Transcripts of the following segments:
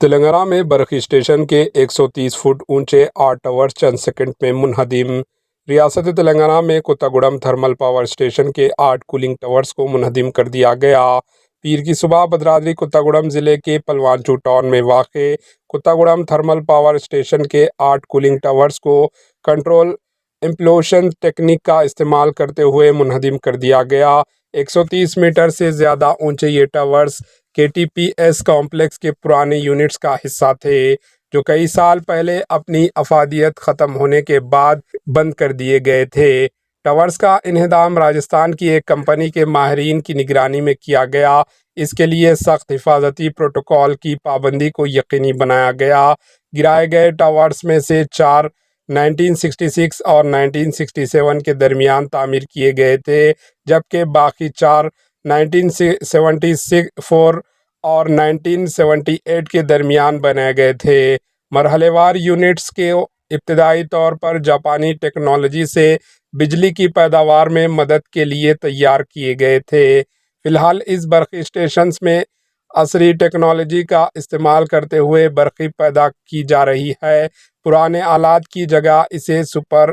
تلنگانہ میں برقی اسٹیشن کے 130 فٹ اونچے 8 ٹاورز چند سیکنڈ میں منہدم۔ ریاست تلنگانہ میں کوتاگوڑم تھرمل پاور اسٹیشن کے 8 کولنگ ٹاورز کو منہدم کر دیا گیا۔ پیر کی صبح بھدرادری کوتاگوڑم ضلع کے پلوانچو ٹاؤن میں واقع کوتاگوڑم تھرمل پاور اسٹیشن کے 8 کولنگ ٹاورز کو کنٹرول امپلوشن ٹیکنیک کا استعمال کرتے ہوئے منہدم کر دیا گیا۔ 130 میٹر سے زیادہ اونچے یہ ٹاورز KTPS کمپلیکس کے پرانے یونٹس کا حصہ تھے، جو کئی سال پہلے اپنی افادیت ختم ہونے کے بعد بند کر دیے گئے تھے۔ ٹاورز کا انہدام راجستھان کی ایک کمپنی کے ماہرین کی نگرانی میں کیا گیا۔ اس کے لیے سخت حفاظتی پروٹوکول کی پابندی کو یقینی بنایا گیا۔ گرائے گئے ٹاورز میں سے 4 1966 اور 1967 کے درمیان تعمیر کیے گئے تھے، جبکہ باقی 4 1974 اور 1978 کے درمیان بنائے گئے تھے۔ مرحلے وار یونٹس کے ابتدائی طور پر جاپانی ٹیکنالوجی سے بجلی کی پیداوار میں مدد کے لیے تیار کیے گئے تھے۔ فی الحال اس برقی اسٹیشنز میں عصری ٹیکنالوجی کا استعمال کرتے ہوئے برقی پیدا کی جا رہی ہے۔ پرانے آلات کی جگہ اسے سپر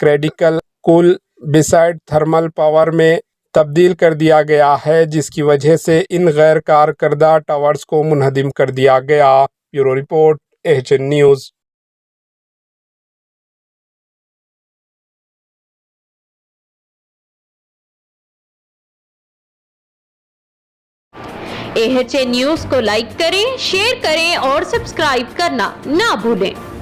کریٹیکل کول بیسڈ تھرمل پاور میں تبدیل کر دیا گیا ہے، جس کی وجہ سے ان غیر کارکردہ ٹاورز کو منہدم کر دیا گیا۔ Bureau report AHN news. AHN news کو لائک کریں، شیئر کریں اور سبسکرائب کرنا نہ بھولیں۔